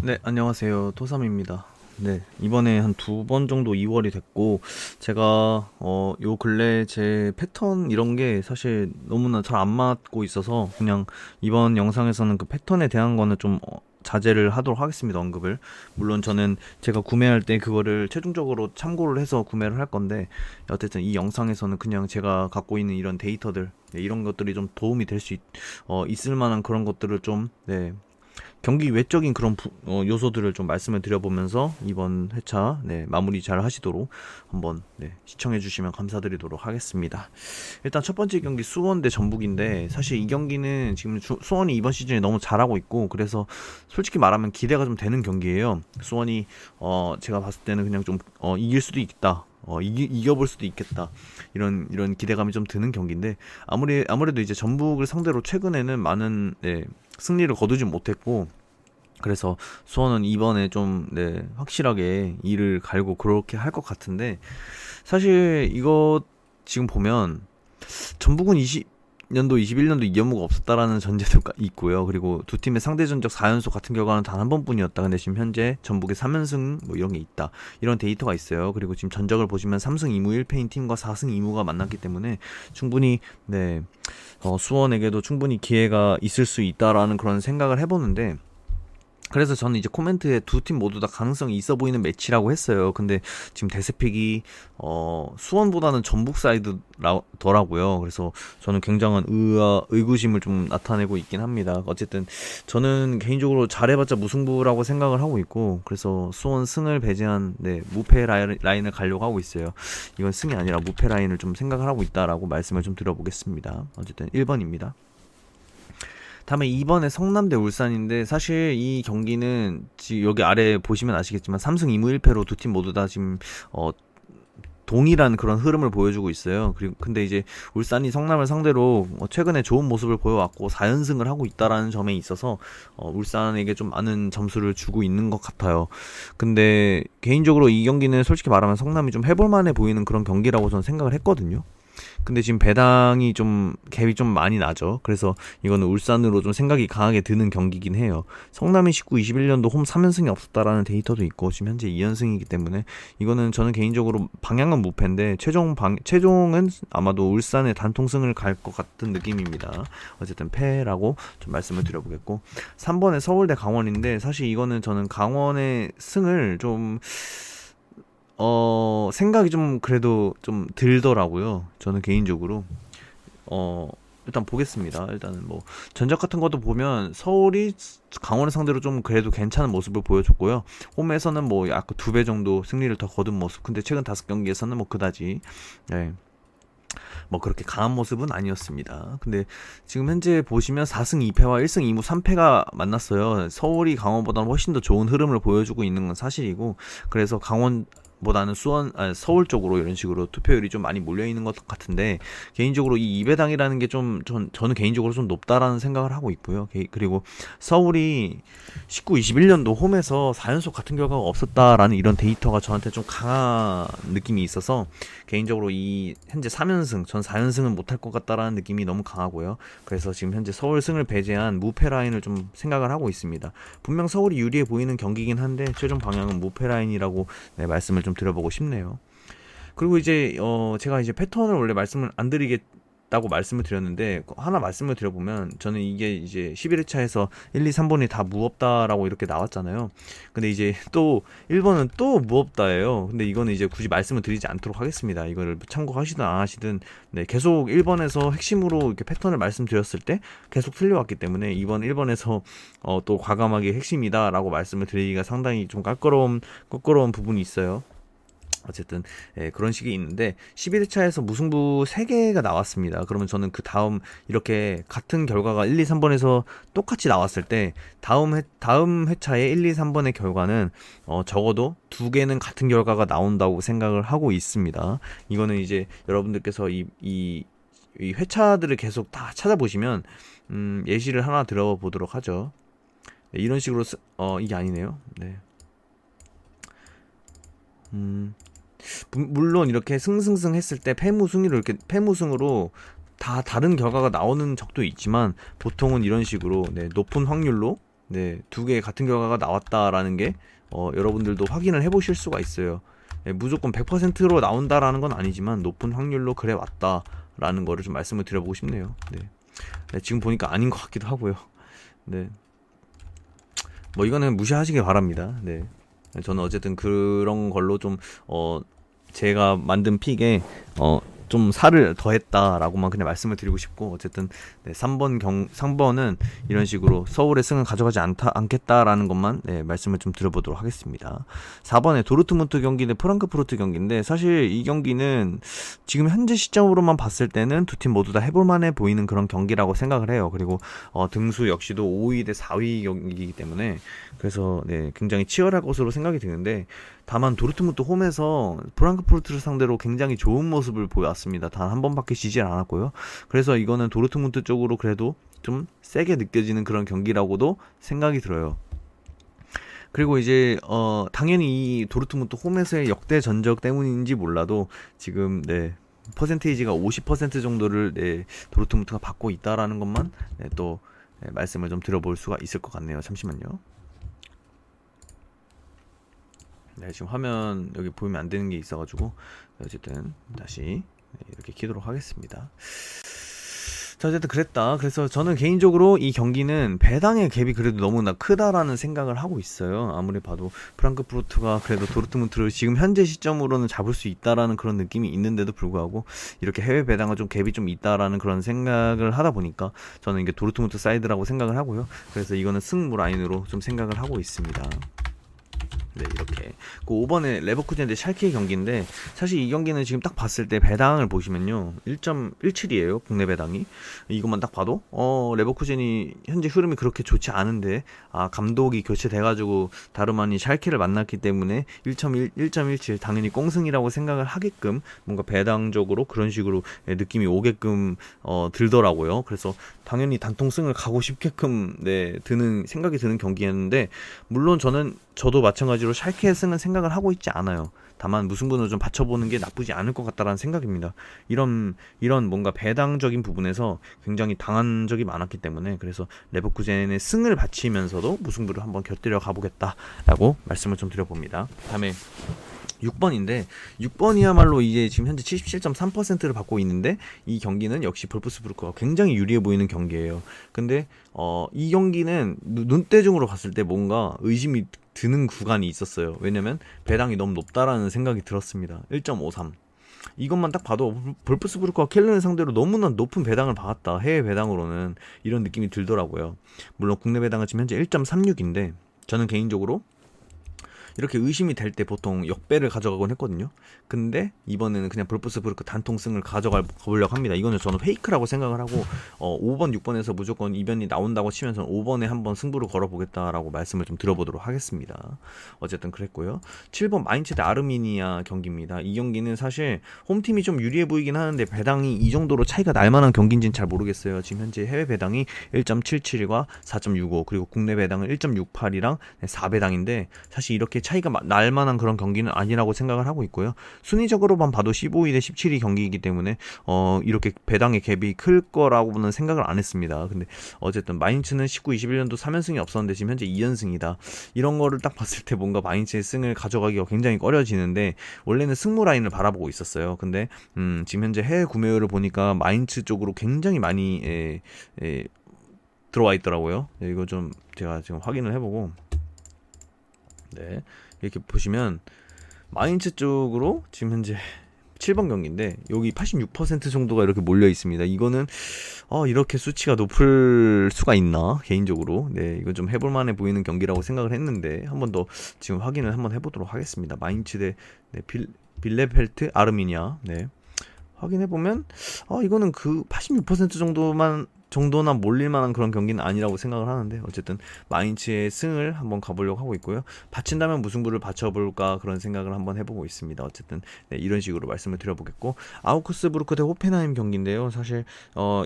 네, 안녕하세요. 토삼입니다. 네, 이번에 한 두 번 정도 2월이 됐고, 제가, 요 근래 제 패턴 이런 게 사실 너무나 잘 안 맞고 있어서, 그냥 이번 영상에서는 그 패턴에 대한 거는 좀, 자제를 하도록 하겠습니다, 언급을. 물론 저는 제가 구매할 때 그거를 최종적으로 참고를 해서 구매를 할 건데, 어쨌든 이 영상에서는 그냥 제가 갖고 있는 이런 데이터들, 네, 이런 것들이 좀 도움이 될 수 있을 만한 그런 것들을 좀, 네, 경기 외적인 그런 요소들을 좀 말씀을 드려보면서 이번 회차 마무리 잘 하시도록 한번 시청해 주시면 감사드리도록 하겠습니다. 일단 첫 번째 경기 수원 대 전북인데, 사실 이 경기는 지금 수원이 이번 시즌에 너무 잘하고 있고, 그래서 솔직히 말하면 기대가 좀 되는 경기예요. 수원이 제가 봤을 때는 그냥 좀 이길 수도 있다. 이겨볼 수도 있겠다. 이런 기대감이 좀 드는 경기인데, 아무래도 이제 전북을 상대로 최근에는 많은 승리를 거두지 못했고, 그래서 수원은 이번에 좀 확실하게 이를 갈고 그렇게 할 것 같은데, 사실 이거 지금 보면 전북은 20년도 21년도 이연무가 없었다라는 전제도 있고요. 그리고 두 팀의 상대 전적 4연속 같은 결과는 단 한 번뿐이었다. 근데 지금 현재 전북의 3연승 뭐 이런 게 있다. 이런 데이터가 있어요. 그리고 지금 전적을 보시면 3승 2무 1패인 팀과 4승 2무가 만났기 때문에 충분히 수원에게도 충분히 기회가 있을 수 있다라는 그런 생각을 해보는데, 그래서 저는 이제 코멘트에 두 팀 모두 다 가능성이 있어 보이는 매치라고 했어요. 근데 지금 대세픽이 수원보다는 전북 사이드더라고요. 그래서 저는 굉장한 의구심을 좀 나타내고 있긴 합니다. 어쨌든 저는 개인적으로 잘해봤자 무승부라고 생각을 하고 있고, 그래서 수원 승을 배제한 무패 라인을 가려고 하고 있어요. 이건 승이 아니라 무패 라인을 좀 생각을 하고 있다라고 말씀을 좀 드려보겠습니다. 어쨌든 1번입니다. 다음에 2번에 성남 대 울산인데, 사실 이 경기는 지금 여기 아래 보시면 아시겠지만 3승 2무 1패로 두 팀 모두 다 지금 동일한 그런 흐름을 보여주고 있어요. 그리고 근데 이제 울산이 성남을 상대로 최근에 좋은 모습을 보여왔고 4연승을 하고 있다라는 점에 있어서 울산에게 좀 많은 점수를 주고 있는 것 같아요. 근데 개인적으로 이 경기는 솔직히 말하면 성남이 좀 해볼만해 보이는 그런 경기라고 저는 생각을 했거든요. 근데 지금 배당이 좀 갭이 좀 많이 나죠. 그래서 이거는 울산으로 좀 생각이 강하게 드는 경기긴 해요. 성남이 19, 21년도 홈 3연승이 없었다라는 데이터도 있고 지금 현재 2연승이기 때문에 이거는 저는 개인적으로 방향은 무패인데 최종은 아마도 울산의 단통승을 갈 것 같은 느낌입니다. 어쨌든 패라고 좀 말씀을 드려보겠고, 3번에 서울대 강원인데, 사실 이거는 저는 강원의 승을 좀 생각이 좀 그래도 좀 들더라고요. 저는 개인적으로. 어, 일단 보겠습니다. 일단은 뭐, 전적 같은 것도 보면 서울이 강원을 상대로 좀 그래도 괜찮은 모습을 보여줬고요. 홈에서는 뭐, 아까 2배 정도 승리를 더 거둔 모습. 근데 최근 5경기에서는 뭐, 그다지, 네, 뭐, 그렇게 강한 모습은 아니었습니다. 근데 지금 현재 보시면 4승 2패와 1승 2무 3패가 만났어요. 서울이 강원보다는 훨씬 더 좋은 흐름을 보여주고 있는 건 사실이고, 그래서 보다는 서울 쪽으로 이런 식으로 투표율이 좀 많이 몰려 있는 것 같은데, 개인적으로 이 이배당이라는 게 저는 개인적으로 좀 높다라는 생각을 하고 있고요. 그리고 서울이 19, 21년도 홈에서 4연속 같은 결과가 없었다라는 이런 데이터가 저한테 좀 강한 느낌이 있어서, 개인적으로 이 현재 3연승, 전 4연승은 못할 것 같다라는 느낌이 너무 강하고요. 그래서 지금 현재 서울 승을 배제한 무패 라인을 좀 생각을 하고 있습니다. 분명 서울이 유리해 보이는 경기긴 한데 최종 방향은 무패 라인이라고 말씀을 좀 드려보고 싶네요. 그리고 이제 제가 이제 패턴을 원래 말씀을 안 드리겠다고 말씀을 드렸는데, 하나 말씀을 드려보면, 저는 이게 이제 11회차에서 1, 2, 3번이 다 무없다라고 이렇게 나왔잖아요. 근데 이제 또 1번은 또 무없다예요. 근데 이거는 이제 굳이 말씀을 드리지 않도록 하겠습니다. 이거를 참고하시든 안 하시든, 계속 1번에서 핵심으로 이렇게 패턴을 말씀드렸을 때 계속 틀려왔기 때문에, 이번 1번에서 또 과감하게 핵심이다라고 말씀을 드리기가 상당히 좀 껄끄러운 부분이 있어요. 어쨌든 그런 식이 있는데, 11회차에서 무승부 3개가 나왔습니다. 그러면 저는 그 다음 이렇게 같은 결과가 1, 2, 3번에서 똑같이 나왔을 때 다음 회차의 1, 2, 3번의 결과는 적어도 2개는 같은 결과가 나온다고 생각을 하고 있습니다. 이거는 이제 여러분들께서 이 회차들을 계속 다 찾아보시면 예시를 하나 들어보도록 하죠. 이런 식으로 이게 아니네요. 네. 물론 이렇게 승승승 했을 때 패무승으로 다 다른 결과가 나오는 적도 있지만, 보통은 이런 식으로 높은 확률로 네, 두 개 같은 결과가 나왔다라는 게 여러분들도 확인을 해보실 수가 있어요. 네, 무조건 100%로 나온다라는 건 아니지만 높은 확률로 그래 왔다라는 거를 좀 말씀을 드려보고 싶네요. 네. 네, 지금 보니까 아닌 것 같기도 하고요. 네, 뭐 이거는 무시하시길 바랍니다. 네, 저는 어쨌든 그런 걸로 좀 제가 만든 픽에 좀 살을 더했다라고만 그냥 말씀을 드리고 싶고, 어쨌든 네, 3번은 이런 식으로 서울의 승은 가져가지 않겠다라는 것만 네, 말씀을 좀 드려보도록 하겠습니다. 4번에 도르트문트 경기 대 프랑크푸르트 경기인데, 사실 이 경기는 지금 현재 시점으로만 봤을 때는 두 팀 모두 다 해볼만해 보이는 그런 경기라고 생각을 해요. 그리고 등수 역시도 5위 대 4위 경기이기 때문에 그래서 네, 굉장히 치열할 것으로 생각이 드는데, 다만 도르트문트 홈에서 프랑크푸르트를 상대로 굉장히 좋은 모습을 보여왔습니다. 단 한 번밖에 지지 않았고요. 그래서 이거는 도르트문트 쪽으로 그래도 좀 세게 느껴지는 그런 경기라고도 생각이 들어요. 그리고 이제 당연히 이 도르트문트 홈에서의 역대 전적 때문인지 몰라도 지금 네, 퍼센테이지가 50% 정도를 네, 도르트문트가 받고 있다라는 것만 네, 또 네, 말씀을 좀 드려볼 수가 있을 것 같네요. 잠시만요. 네, 지금 화면 여기 보이면 안 되는 게 있어가지고 어쨌든 다시 네, 이렇게 키도록 하겠습니다. 자, 어쨌든 그랬다. 그래서 저는 개인적으로 이 경기는 배당의 갭이 그래도 너무나 크다라는 생각을 하고 있어요. 아무리 봐도 프랑크푸르트가 그래도 도르트문트를 지금 현재 시점으로는 잡을 수 있다라는 그런 느낌이 있는데도 불구하고 이렇게 해외 배당은 좀 갭이 좀 있다라는 그런 생각을 하다 보니까 저는 이게 도르트문트 사이드라고 생각을 하고요. 그래서 이거는 승부 라인으로 좀 생각을 하고 있습니다. 네, 이렇게 그 5번에 레버쿠젠 대 샬케의 경기인데, 사실 이 경기는 지금 딱 봤을 때 배당을 보시면요 1.17이에요 국내 배당이. 이것만 딱 봐도 레버쿠젠이 현재 흐름이 그렇게 좋지 않은데 감독이 교체돼가지고 다름 아닌 샬케를 만났기 때문에 1.17 당연히 꽁승이라고 생각을 하게끔 뭔가 배당적으로 그런 식으로 느낌이 오게끔 들더라고요. 그래서 당연히 단통승을 가고 싶게끔 네, 생각이 드는 경기였는데, 물론 저도 마찬가지로 샬케의 승은 생각을 하고 있지 않아요. 다만 무승부는 좀 받쳐보는 게 나쁘지 않을 것 같다라는 생각입니다. 이런 뭔가 배당적인 부분에서 굉장히 당한 적이 많았기 때문에, 그래서 레버쿠젠의 승을 바치면서도 무승부를 한번 곁들여 가보겠다라고 말씀을 좀 드려봅니다. 다음에 6번인데, 6번이야말로 이제 지금 현재 77.3%를 받고 있는데, 이 경기는 역시 볼프스부르크가 굉장히 유리해 보이는 경기예요. 근데 이 경기는 눈대중으로 봤을 때 뭔가 의심이 드는 구간이 있었어요. 왜냐면 배당이 너무 높다라는 생각이 들었습니다. 1.53. 이것만 딱 봐도 볼프스부르크와 켈른을 상대로 너무나 높은 배당을 받았다, 해외 배당으로는, 이런 느낌이 들더라고요. 물론 국내 배당은 지금 현재 1.36인데 저는 개인적으로 이렇게 의심이 될 때 보통 역배를 가져가곤 했거든요. 근데 이번에는 그냥 볼프스부르크 단통승을 가져가보려고 합니다. 이거는 저는 페이크라고 생각을 하고 5번, 6번에서 무조건 이변이 나온다고 치면 저는 5번에 한번 승부를 걸어보겠다라고 말씀을 좀 드려보도록 하겠습니다. 어쨌든 그랬고요. 7번 마인츠 대 아르미니아 경기입니다. 이 경기는 사실 홈팀이 좀 유리해 보이긴 하는데 배당이 이 정도로 차이가 날 만한 경기인지는 잘 모르겠어요. 지금 현재 해외 배당이 1.77과 4.65, 그리고 국내 배당은 1.68이랑 4배당인데 사실 이렇게 차이가 날 만한 그런 경기는 아니라고 생각을 하고 있고요. 순위적으로만 봐도 15위 대 17위 경기이기 때문에 이렇게 배당의 갭이 클 거라고는 생각을 안 했습니다. 근데 어쨌든 마인츠는 19-21년도 3연승이 없었는데 지금 현재 2연승이다. 이런 거를 딱 봤을 때 뭔가 마인츠의 승을 가져가기가 굉장히 꺼려지는데, 원래는 승무 라인을 바라보고 있었어요. 근데 지금 현재 해외 구매율을 보니까 마인츠 쪽으로 굉장히 많이 들어와 있더라고요. 이거 좀 제가 지금 확인을 해보고, 네, 이렇게 보시면 마인츠 쪽으로 지금 현재 7번 경기인데 여기 86% 정도가 이렇게 몰려 있습니다. 이거는 이렇게 수치가 높을 수가 있나, 개인적으로 네, 이건 좀 해볼 만해 보이는 경기라고 생각을 했는데 한 번 더 지금 확인을 한번 해보도록 하겠습니다. 마인츠 대 빌레펠트 아르미니아. 네, 확인해보면 이거는 그 86% 정도나 몰릴 만한 그런 경기는 아니라고 생각을 하는데, 어쨌든 마인츠의 승을 한번 가보려고 하고 있고요. 받친다면 무승부를 받쳐볼까 그런 생각을 한번 해보고 있습니다. 어쨌든 네, 이런 식으로 말씀을 드려보겠고, 아우크스부르크 대 호펜하임 경기인데요. 사실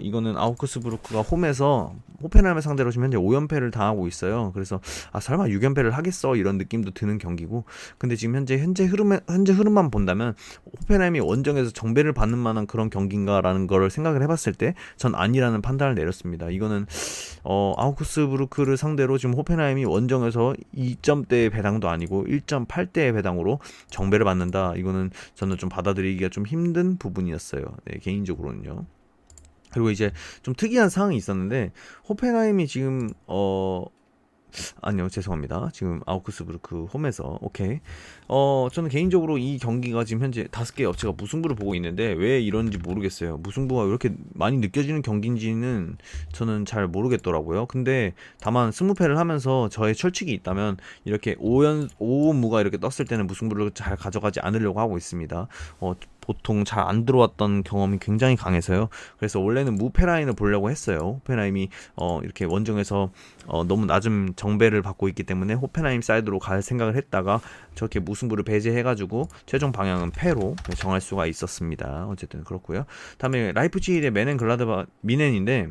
이거는 아우크스부르크가 홈에서 호펜하임을 상대로 지금 현재 5연패를 당하고 있어요. 그래서 설마 6연패를 하겠어 이런 느낌도 드는 경기고, 근데 지금 현재 흐름만 본다면 호펜하임이 원정에서 정배를 받는 만한 그런 경기인가라는 걸 생각을 해봤을 때 전 아니라는 판단을 내렸습니다. 이거는 아우크스부르크를 상대로 지금 호펜하임이 원정에서 2점대의 배당도 아니고 1.8대의 배당으로 정배를 받는다. 이거는 저는 좀 받아들이기가 좀 힘든 부분이었어요. 네, 개인적으로는요. 그리고 이제 좀 특이한 상황이 있었는데 호펜하임이 지금 아니요, 죄송합니다. 지금 아우크스부르크 홈에서 오케이. 저는 개인적으로 이 경기가 지금 현재 5개 업체가 무승부를 보고 있는데 왜 이런지 모르겠어요. 무승부가 왜 이렇게 많이 느껴지는 경기인지는 저는 잘 모르겠더라고요. 근데 다만 승무패를 하면서 저의 철칙이 있다면 이렇게 5연무가 이렇게 떴을 때는 무승부를 잘 가져가지 않으려고 하고 있습니다. 보통 잘 안 들어왔던 경험이 굉장히 강해서요. 그래서 원래는 무패 라인을 보려고 했어요. 호펜하임이 이렇게 원정에서 너무 낮은 정배를 받고 있기 때문에 호펜하임 사이드로 갈 생각을 했다가 저렇게 무승부를 배제해가지고 최종 방향은 패로 정할 수가 있었습니다. 어쨌든 그렇고요. 다음에 라이프치히 대 메넨 글라드바 미넨인데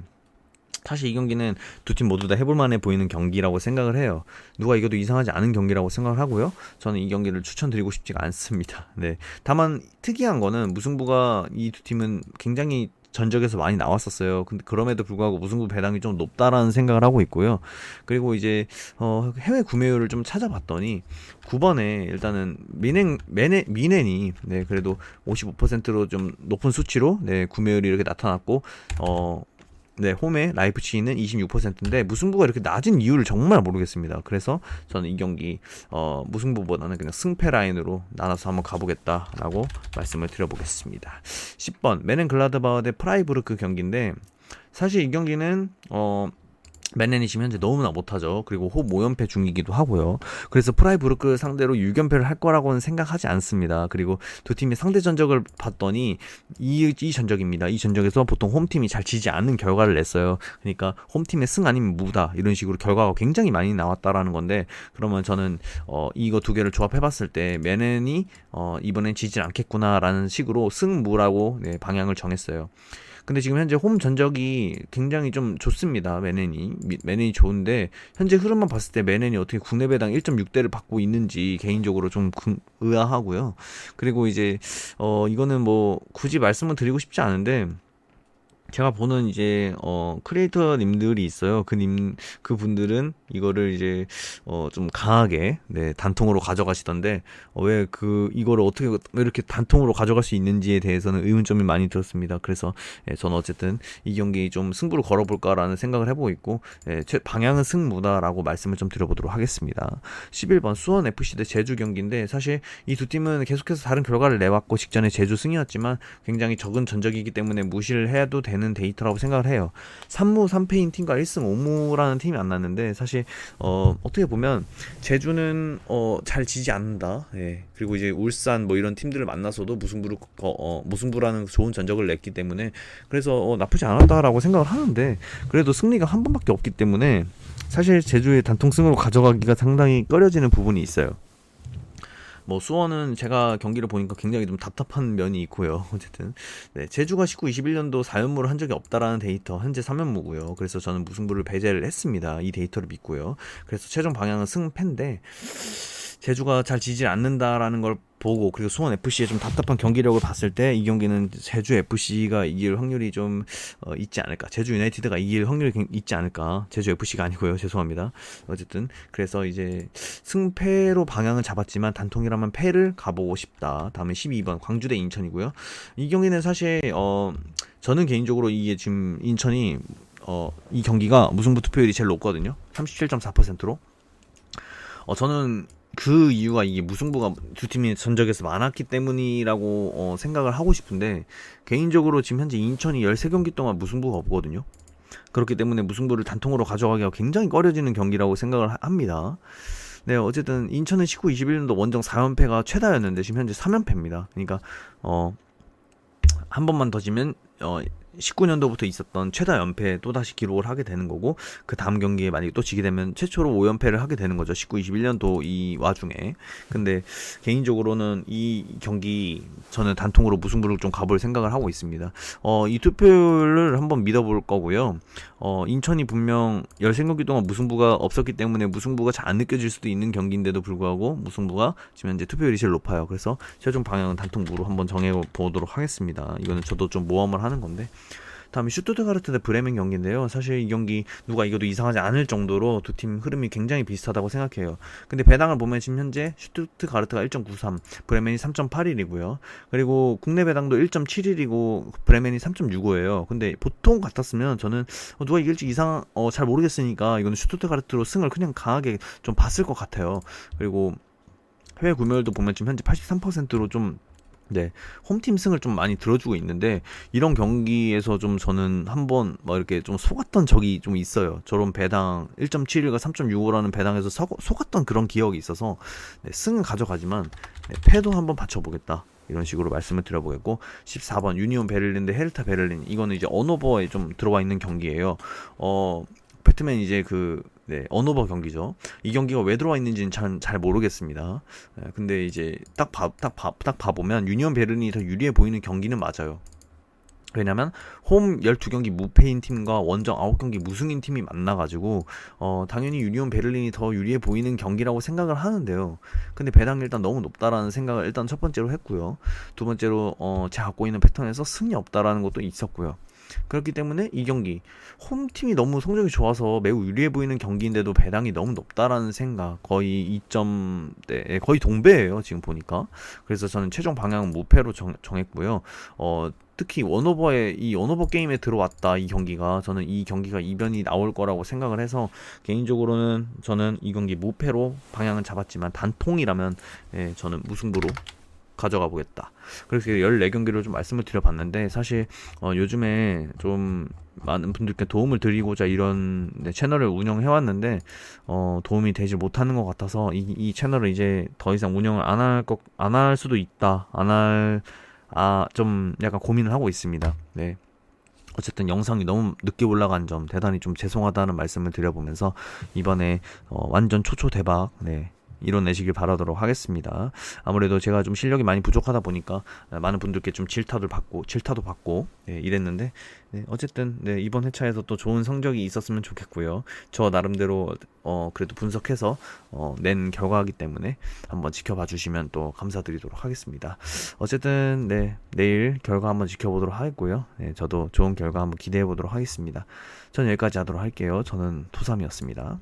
사실 이 경기는 두 팀 모두 다 해볼만해 보이는 경기라고 생각을 해요. 누가 이겨도 이상하지 않은 경기라고 생각을 하고요. 저는 이 경기를 추천드리고 싶지가 않습니다. 네. 다만 특이한 거는 무승부가 이 두 팀은 굉장히 전적에서 많이 나왔었어요. 근데 그럼에도 불구하고 무승부 배당이 좀 높다라는 생각을 하고 있고요. 그리고 이제 해외 구매율을 좀 찾아봤더니 9번에 일단은 미넨이 네, 그래도 55%로 좀 높은 수치로 네, 구매율이 이렇게 나타났고 네, 홈의 라이프치히는 26%인데 무승부가 이렇게 낮은 이유를 정말 모르겠습니다. 그래서 저는 이 경기 무승부보다는 그냥 승패 라인으로 나눠서 한번 가보겠다라고 말씀을 드려보겠습니다. 10번 메넨 글라드바흐 대 프라이부르크 경기인데 사실 이 경기는 맨넨이 지금 현재 너무나 못하죠. 그리고 호 5연패 중이기도 하고요. 그래서 프라이부르크 상대로 6연패를 할 거라고는 생각하지 않습니다. 그리고 두 팀의 상대 전적을 봤더니 이 전적입니다. 이 전적에서 보통 홈팀이 잘 지지 않는 결과를 냈어요. 그러니까 홈팀의 승 아니면 무다 이런 식으로 결과가 굉장히 많이 나왔다라는 건데 그러면 저는 이거 두 개를 조합해봤을 때 맨넨이 이번엔 지지 않겠구나라는 식으로 승무라고 네, 방향을 정했어요. 근데 지금 현재 홈 전적이 굉장히 좀 좋습니다. 맨넨이 좋은데 현재 흐름만 봤을 때 맨넨이 어떻게 국내 배당 1.6대를 받고 있는지 개인적으로 좀 의아하고요. 그리고 이제 이거는 뭐 굳이 말씀을 드리고 싶지 않은데 제가 보는 이제 크리에이터님들이 있어요. 그분들은 이거를 이제 좀 강하게 네, 단통으로 가져가시던데 왜 이거를 어떻게 왜 이렇게 단통으로 가져갈 수 있는지에 대해서는 의문점이 많이 들었습니다. 그래서 저는 어쨌든 이 경기 좀 승부를 걸어볼까라는 생각을 해보고 있고 방향은 승무다라고 말씀을 좀 드려보도록 하겠습니다. 11번 수원 FC 대 제주 경기인데 사실 이 두 팀은 계속해서 다른 결과를 내왔고 직전에 제주 승이었지만 굉장히 적은 전적이기 때문에 무시를 해도 되는 데이터라고 생각을 해요. 3무 3패인 팀과 1승 5무라는 팀이 안 났는데 사실 어떻게 보면 제주는 잘 지지 않는다. 예. 그리고 이제 울산 뭐 이런 팀들을 만나서도 무승부라는 좋은 전적을 냈기 때문에 그래서 나쁘지 않았다라고 생각을 하는데 그래도 승리가 한 번밖에 없기 때문에 사실 제주의 단통승으로 가져가기가 상당히 꺼려지는 부분이 있어요. 뭐 수원은 제가 경기를 보니까 굉장히 좀 답답한 면이 있고요. 어쨌든 네, 제주가 19-21년도 4연무를 한 적이 없다라는 데이터 현재 3연무고요. 그래서 저는 무승부를 배제를 했습니다. 이 데이터를 믿고요. 그래서 최종 방향은 승패인데 제주가 잘 지지 않는다라는 걸 보고 그리고 수원 FC의 좀 답답한 경기력을 봤을 때 이 경기는 제주 FC가 이길 확률이 좀 있지 않을까. 제주 유나이티드가 이길 확률이 있지 않을까. 제주 FC가 아니고요. 죄송합니다. 어쨌든 그래서 이제 승패로 방향을 잡았지만 단통이라면 패를 가보고 싶다. 다음에 12번 광주 대 인천이고요. 이 경기는 사실 저는 개인적으로 이게 지금 인천이 이 경기가 무승부 투표율이 제일 높거든요. 37.4%로. 저는 그 이유가 이게 무승부가 두 팀이 전적에서 많았기 때문이라고 생각을 하고 싶은데 개인적으로 지금 현재 인천이 13경기 동안 무승부가 없거든요. 그렇기 때문에 무승부를 단통으로 가져가기가 굉장히 꺼려지는 경기라고 생각을 합니다. 네, 어쨌든 인천은 19-21년도 원정 4연패가 최다였는데 지금 현재 3연패입니다. 그러니까 한 번만 더 지면 19년도부터 있었던 최다 연패 또다시 기록을 하게 되는 거고 그 다음 경기에 만약에 또 지게 되면 최초로 5연패를 하게 되는 거죠. 19-21년도 이 와중에. 근데 개인적으로는 이 경기 저는 단통으로 무승부를 좀 가볼 생각을 하고 있습니다. 이 투표를 한번 믿어볼 거고요. 인천이 분명 13경기 동안 무승부가 없었기 때문에 무승부가 잘 안 느껴질 수도 있는 경기인데도 불구하고 무승부가 지금 현재 투표율이 제일 높아요. 그래서 최종 방향은 단통무로 한번 정해보도록 하겠습니다. 이거는 저도 좀 모험을 하는 건데 다음에 슈투트가르트 대 브레멘 경기인데요. 사실 이 경기 누가 이겨도 이상하지 않을 정도로 두 팀 흐름이 굉장히 비슷하다고 생각해요. 근데 배당을 보면 지금 현재 슈투트가르트가 1.93, 브레멘이 3.81이고요. 그리고 국내 배당도 1.71이고 브레멘이 3.65예요. 근데 보통 같았으면 저는 누가 이길지 잘 모르겠으니까 이거는 슈투트가르트로 승을 그냥 강하게 좀 봤을 것 같아요. 그리고 해외 구매율도 보면 지금 현재 83%로 좀 네, 홈팀 승을 좀 많이 들어주고 있는데, 이런 경기에서 좀 저는 한번 뭐 이렇게 좀 속았던 적이 좀 있어요. 저런 배당 1.71과 3.65라는 배당에서 속았던 그런 기억이 있어서, 네, 승은 가져가지만 네, 패도 한번 받쳐보겠다, 이런 식으로 말씀을 드려보겠고, 14번 유니온 베를린 대 헤르타 베를린, 이거는 이제 언오버에 좀 들어와 있는 경기예요. 배트맨 이제 네, 언오버 경기죠. 이 경기가 왜 들어와 있는지는 잘 모르겠습니다. 근데 이제 딱 봐보면 유니온 베를린이 더 유리해 보이는 경기는 맞아요. 왜냐면 홈 12경기 무패인 팀과 원정 9경기 무승인 팀이 만나가지고 당연히 유니온 베를린이 더 유리해 보이는 경기라고 생각을 하는데요. 근데 배당이 일단 너무 높다라는 생각을 일단 첫 번째로 했고요. 두 번째로 제가 갖고 있는 패턴에서 승이 없다라는 것도 있었고요. 그렇기 때문에 이 경기 홈팀이 너무 성적이 좋아서 매우 유리해 보이는 경기인데도 배당이 너무 높다라는 생각, 거의 2점대 거의 동배예요 지금 보니까. 그래서 저는 최종 방향은 무패로 정했고요. 특히 원오버 게임에 들어왔다 이 경기가, 저는 이 경기가 이변이 나올 거라고 생각을 해서 개인적으로는 저는 이 경기 무패로 방향은 잡았지만 단통이라면 저는 무승부로 가져가 보겠다. 그래서 14경기를 좀 말씀을 드려봤는데, 사실 요즘에 좀 많은 분들께 도움을 드리고자 이런 채널을 운영해왔는데 도움이 되지 못하는 것 같아서 이 채널을 이제 더 이상 운영을 안 할 수도 있다, 좀 약간 고민을 하고 있습니다. 네. 어쨌든 영상이 너무 늦게 올라간 점 대단히 좀 죄송하다는 말씀을 드려보면서 이번에 완전 초초 대박 이뤄내시길 바라도록 하겠습니다. 아무래도 제가 좀 실력이 많이 부족하다 보니까 많은 분들께 좀 질타도 받고 이랬는데, 어쨌든 이번 회차에서 또 좋은 성적이 있었으면 좋겠고요. 저 나름대로 그래도 분석해서 낸 결과이기 때문에 한번 지켜봐 주시면 또 감사드리도록 하겠습니다. 어쨌든 내일 결과 한번 지켜보도록 하겠고요. 저도 좋은 결과 한번 기대해 보도록 하겠습니다. 전 여기까지 하도록 할게요. 저는 토삼이었습니다.